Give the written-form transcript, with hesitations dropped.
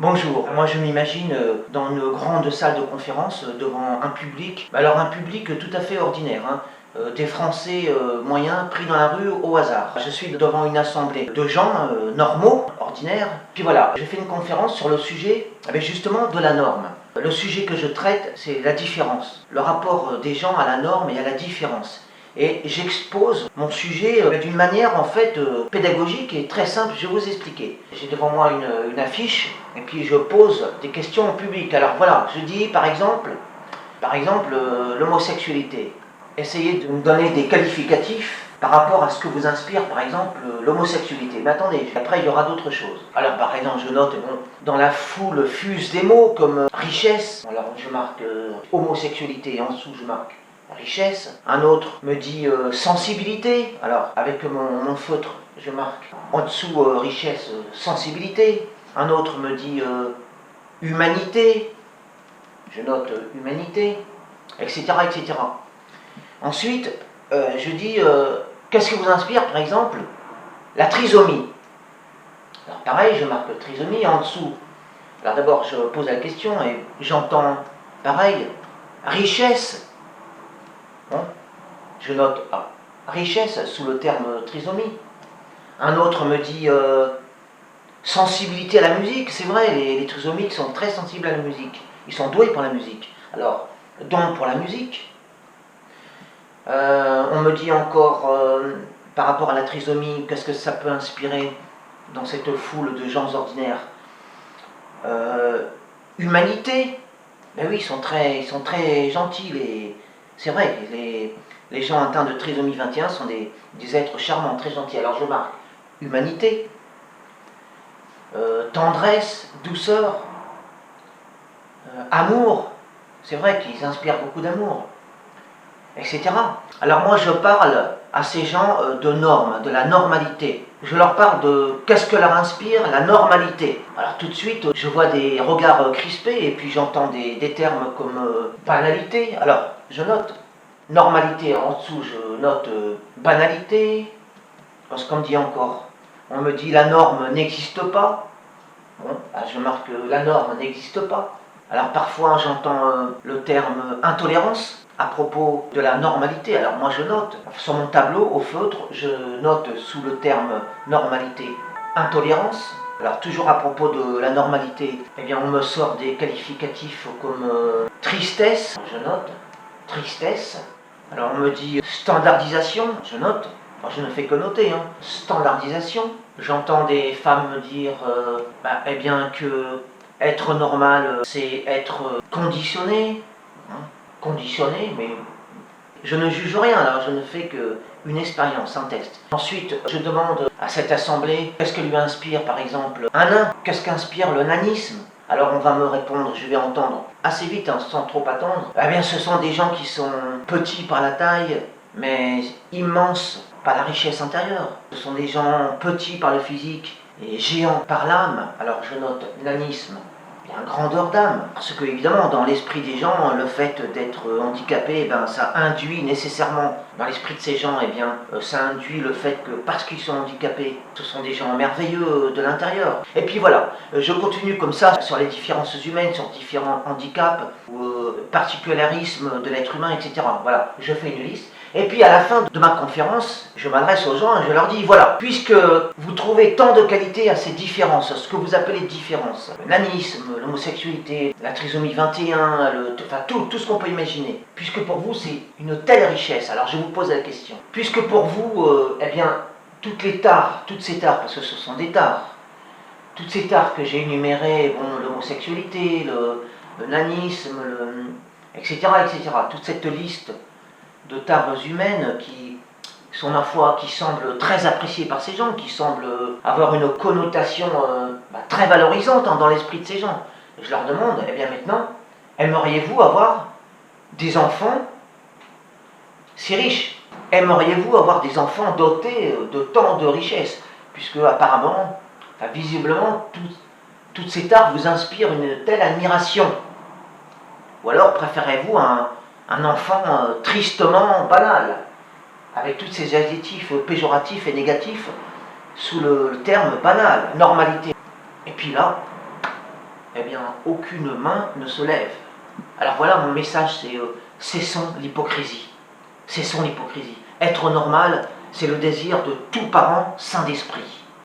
Bonjour, moi je m'imagine dans une grande salle de conférence devant un public, alors un public tout à fait ordinaire, des Français moyens pris dans la rue au hasard. Je suis devant une assemblée de gens normaux, ordinaires, puis voilà, je fais une conférence sur le sujet justement de la norme. Le sujet que je traite, c'est la différence, le rapport des gens à la norme et à la différence. Et j'expose mon sujet d'une manière en fait pédagogique et très simple, je vais vous expliquer. J'ai devant moi une affiche et puis je pose des questions au public. Alors voilà, je dis par exemple l'homosexualité. Essayez de me donner des qualificatifs par rapport à ce que vous inspire par exemple l'homosexualité. Mais attendez, après il y aura d'autres choses. Alors par exemple je note, dans la foule fusent des mots comme richesse. Alors je marque homosexualité et en dessous je marque richesse. Un autre me dit sensibilité. Alors avec mon feutre je marque en dessous richesse, sensibilité. Un autre me dit humanité. Je note humanité, etc. etc. Ensuite je dis qu'est-ce qui vous inspire par exemple la trisomie. Alors pareil je marque trisomie en dessous. Alors d'abord je pose la question et j'entends pareil richesse. Je note richesse sous le terme trisomie. Un autre me dit sensibilité à la musique. C'est vrai, les trisomiques sont très sensibles à la musique. Ils sont doués pour la musique. Alors, don pour la musique. On me dit encore, par rapport à la trisomie, qu'est-ce que ça peut inspirer dans cette foule de gens ordinaires. Humanité. Ben oui, ils sont très gentils. C'est vrai, les gens atteints de trisomie 21 sont des êtres charmants, très gentils. Alors je marque humanité, tendresse, douceur, amour. C'est vrai qu'ils inspirent beaucoup d'amour, etc. Alors moi je parle à ces gens de normes, de la normalité. Je leur parle de qu'est-ce que leur inspire la normalité. Alors tout de suite je vois des regards crispés et puis j'entends des termes comme banalité. Alors je note normalité, en dessous je note banalité. Parce qu'on me dit encore, on me dit la norme n'existe pas. Bon, je marque la norme n'existe pas. Alors parfois j'entends le terme intolérance à propos de la normalité. Alors moi je note, sur mon tableau au feutre, je note sous le terme normalité intolérance. Alors toujours à propos de la normalité, on me sort des qualificatifs comme tristesse, je note, tristesse. Alors on me dit standardisation, je note. Alors, je ne fais que noter, standardisation. J'entends des femmes me dire que être normal, c'est être conditionné. Conditionné, mais je ne juge rien, alors je ne fais qu'une expérience, un test. Ensuite, je demande à cette assemblée, qu'est-ce que lui inspire par exemple un nain? Qu'est-ce qu'inspire le nanisme? Alors on va me répondre, je vais entendre assez vite, sans trop attendre. Ce sont des gens qui sont petits par la taille, mais immenses par la richesse intérieure. Ce sont des gens petits par le physique et géants par l'âme. Alors je note nanisme, bien grandeur d'âme. Parce que évidemment dans l'esprit des gens, le fait d'être handicapé, ça induit nécessairement dans l'esprit de ces gens, ça induit le fait que parce qu'ils sont handicapés, ce sont des gens merveilleux de l'intérieur. Et puis voilà, je continue comme ça sur les différences humaines, sur différents handicaps, particularismes de l'être humain, etc. Voilà, je fais une liste. Et puis à la fin de ma conférence, je m'adresse aux gens et je leur dis, voilà, puisque vous trouvez tant de qualités à ces différences, ce que vous appelez différences, le nanisme, l'homosexualité, la trisomie 21, tout ce qu'on peut imaginer, puisque pour vous c'est une telle richesse, alors je vous pose la question, puisque pour vous, toutes ces tares, parce que ce sont des tares, toutes ces tares que j'ai énumérées, l'homosexualité, le nanisme, etc., toute cette liste de tares humaines qui sont à la fois, qui semblent très appréciées par ces gens, qui semblent avoir une connotation très valorisante dans l'esprit de ces gens. Je leur demande, maintenant, aimeriez-vous avoir des enfants si riches? Aimeriez-vous avoir des enfants dotés de tant de richesses? Puisque apparemment, visiblement, toutes ces tares vous inspirent une telle admiration. Ou alors préférez-vous un enfant tristement banal, avec tous ces adjectifs péjoratifs et négatifs sous le terme banal, normalité. Et puis là, eh bien, aucune main ne se lève. Alors voilà, mon message, c'est cessons l'hypocrisie. Cessons l'hypocrisie. Être normal, c'est le désir de tout parent saint d'esprit.